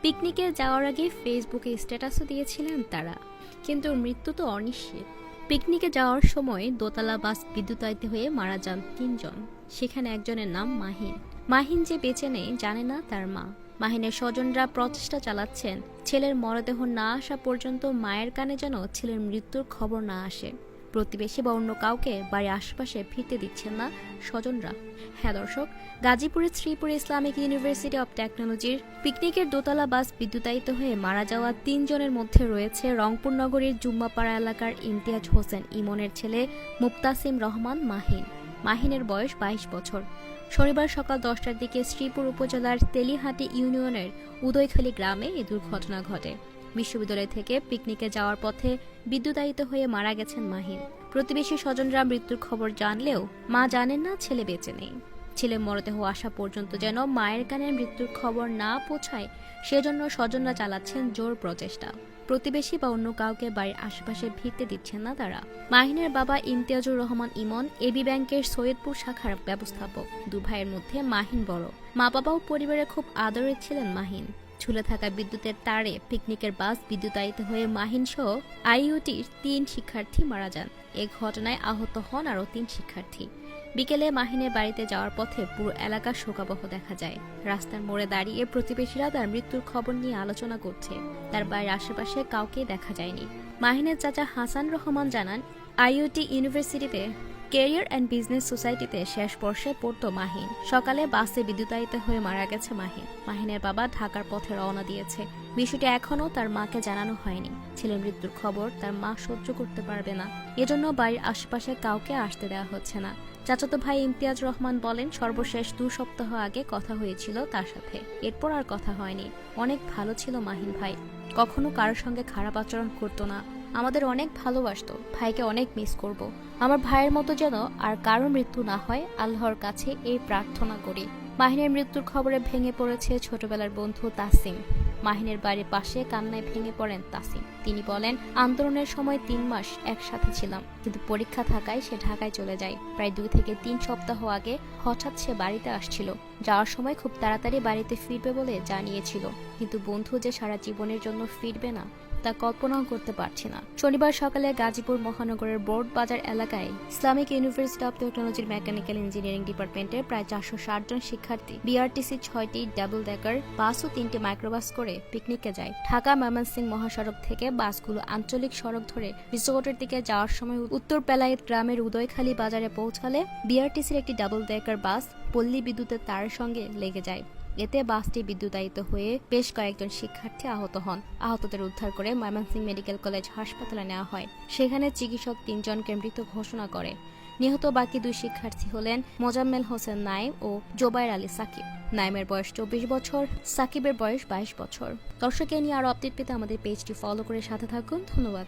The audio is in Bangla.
পিকনিকে যাওয়ার আগে ফেসবুকে স্ট্যাটাসও দিয়েছিলেন তারা, কিন্তু মৃত্যু তো অনিশ্চিত। পিকনিকে যাওয়ার সময় দোতলা বাস বিদ্যুতায়িত হয়ে মারা যান ৩ জন। সেখানে একজনের নাম মাহিন। মাহিন যে বেঁচে নেই জানে না তার মা। মাহিনের স্বজনরা প্রচেষ্টা চালাচ্ছেন ছেলের মরদেহ না আসা পর্যন্ত মায়ের কানে যেন ছেলের মৃত্যুর খবর না আসে। প্রতিবেশী বা অন্য কাউকে বাড়ির আশপাশে ফিরতে দিচ্ছেন না স্বজনরা। হ্যাঁ দর্শক, গাজীপুরের শ্রীপুর ইসলামিক ইউনিভার্সিটি অব টেকনোলজির পিকনিকের দোতলা বাস বিদ্যুতায়িত হয়ে মারা যাওয়া ৩ জনের মধ্যে রয়েছে রংপুর নগরীর জুম্মাপাড়া এলাকার ইমতিয়াজ হোসেন ইমনের ছেলে মুক্তাসিম রহমান মাহিন। মাহিনের বয়স ২২ বছর। শনিবার সকাল ১০টার দিকে শ্রীপুর উপজেলার তেলিহাটি ইউনিয়নের উদয়খালী গ্রামে এ দুর্ঘটনা ঘটে। বিশ্ববিদ্যালয় থেকে পিকনিকে যাওয়ার পথে বিদ্যুতায়িত হয়ে মারা গেছেন মাহিন। প্রতিবেশী স্বজনরা মৃত্যুর খবর জানলেও মা জানেন না ছেলে বেঁচে নেই। ছেলে মরদেহ আসা পর্যন্ত যেন মায়ের কানে মৃত্যুর খবর না পৌঁছায়, সেজন্য স্বজনরা চালাচ্ছেন জোর প্রচেষ্টা। প্রতিবেশী বা অন্য কাউকে বাড়ির আশেপাশে ভিড়তে দিচ্ছেন না তারা। মাহিনের বাবা ইমতিয়াজুর রহমান ইমন এবি ব্যাংকের সৈয়দপুর শাখার ব্যবস্থাপক। ২ ভাইয়ের মধ্যে মাহিন বড়। মা বাবাও পরিবারে খুব আদরের ছিলেন মাহিন। ঝুলে থাকা বিদ্যুতের তারে পিকনিকের বাস বিদ্যুতায়িত হয়ে মাহিন সহ আইইউটির ৩ শিক্ষার্থী মারা যান। এ ঘটনায় আহত হন আরও ৩ শিক্ষার্থী। বিকেলে মাহিনের বাড়িতে যাওয়ার পথে পুরো এলাকা শোকাবহ দেখা যায়। রাস্তার মোড়ে দাঁড়িয়ে প্রতিবেশীরা তার মৃত্যুর খবর নিয়ে আলোচনা করছে। তার বাড়ির আশেপাশে কাউকে দেখা যায়নি। মাহিনের চাচা হাসান রহমান জানান, আইইউটি ইউনিভার্সিটিতে ক্যারিয়ার অ্যান্ড বিজনেস সোসাইটিতে শেষ বর্ষে পড়তো মাহিন। সকালে বাসে বিদ্যুতায়িত হয়ে মারা গেছে মাহিন। মাহিনের বাবা ঢাকার পথে রওনা দিয়েছে। বিষয়টি এখনও তার মাকে জানানো হয়নি। ছেলের মৃত্যুর খবর তার মা সহ্য করতে পারবে না, এজন্য বাড়ির আশেপাশে কাউকে আসতে দেওয়া হচ্ছে না। চাচাতো ভাই ইমতিয়াজ রহমান বলেন, সর্বশেষ ২ সপ্তাহ আগে কথা হয়েছিল তার সাথে, এরপর আর কথা হয়নি। অনেক ভালো ছিল মাহিন ভাই, কখনো কারোর সঙ্গে খারাপ আচরণ করতো না, আমাদের অনেক ভালোবাসতো। ভাইকে অনেক মিস করব। আমার ভাইয়ের মতো যেন আর কারো মৃত্যু না হয়, আল্লাহর কাছে এই প্রার্থনা করি। মাহিনের মৃত্যুর খবরে ভেঙে পড়েছে ছোটবেলার বন্ধু তাসিম। মাহিনের বাড়ির পাশে কান্নায় ভেঙে পড়েন তাসিম। তিনি বলেন, আন্দোলনের সময় ৩ মাস একসাথে ছিলাম, কিন্তু পরীক্ষা থাকায় সে ঢাকায় চলে যায়। প্রায় ২ থেকে ৩ সপ্তাহ আগে হঠাৎ সে বাড়িতে আসছিল। যাওয়ার সময় খুব তাড়াতাড়ি বাড়িতে ফিরবে বলে জানিয়েছিল, কিন্তু বন্ধু যে সারা জীবনের জন্য ফিরবে না তা কল্পনাও করতে পারছি না। শনিবার সকালে গাজীপুর মহানগরের বোর্ড বাজার এলাকায় ইসলামিক ইউনিভার্সিটি অব টেকনোলজির মেকানিক্যাল ইঞ্জিনিয়ারিং ডিপার্টমেন্টের প্রায় ৪৬০ জন শিক্ষার্থী বিআরটিসি ৬টি ডাবল ডেকার বাস ও ৩টি মাইক্রোবাস করে পিকনিকে যায়। ঢাকা ময়মনসিংহ মহাসড়ক থেকে বাসগুলো আঞ্চলিক সড়ক ধরে রিসোর্টের দিকে যাওয়ার সময় উত্তর পেলায়েত গ্রামের উদয়খালী বাজারে পৌঁছালে বিআরটিসির একটি ডাবল ডেকার বাস পল্লী বিদ্যুতের তারের সঙ্গে লেগে যায়। এতে বাসটি বিদ্যুতায়িত হয়ে বেশ কয়েকজন শিক্ষার্থী আহত হন। আহতদের উদ্ধার করে ময়মনসিংহ মেডিকেল কলেজ হাসপাতালে নেওয়া হয়। সেখানে চিকিৎসক ৩ জনকে মৃত ঘোষণা করে। নিহত বাকি 2 শিক্ষার্থী হলেন মোজাম্মেল হোসেন নাইম ও জোবায়ের আলী সাকিব। নাইমের বয়স ২৪ বছর, সাকিবের বয়স ২২ বছর। দর্শক, এ নিয়ে আরও আপডেট পেতে আমাদের পেজটি ফলো করে সাথে থাকুন। ধন্যবাদ।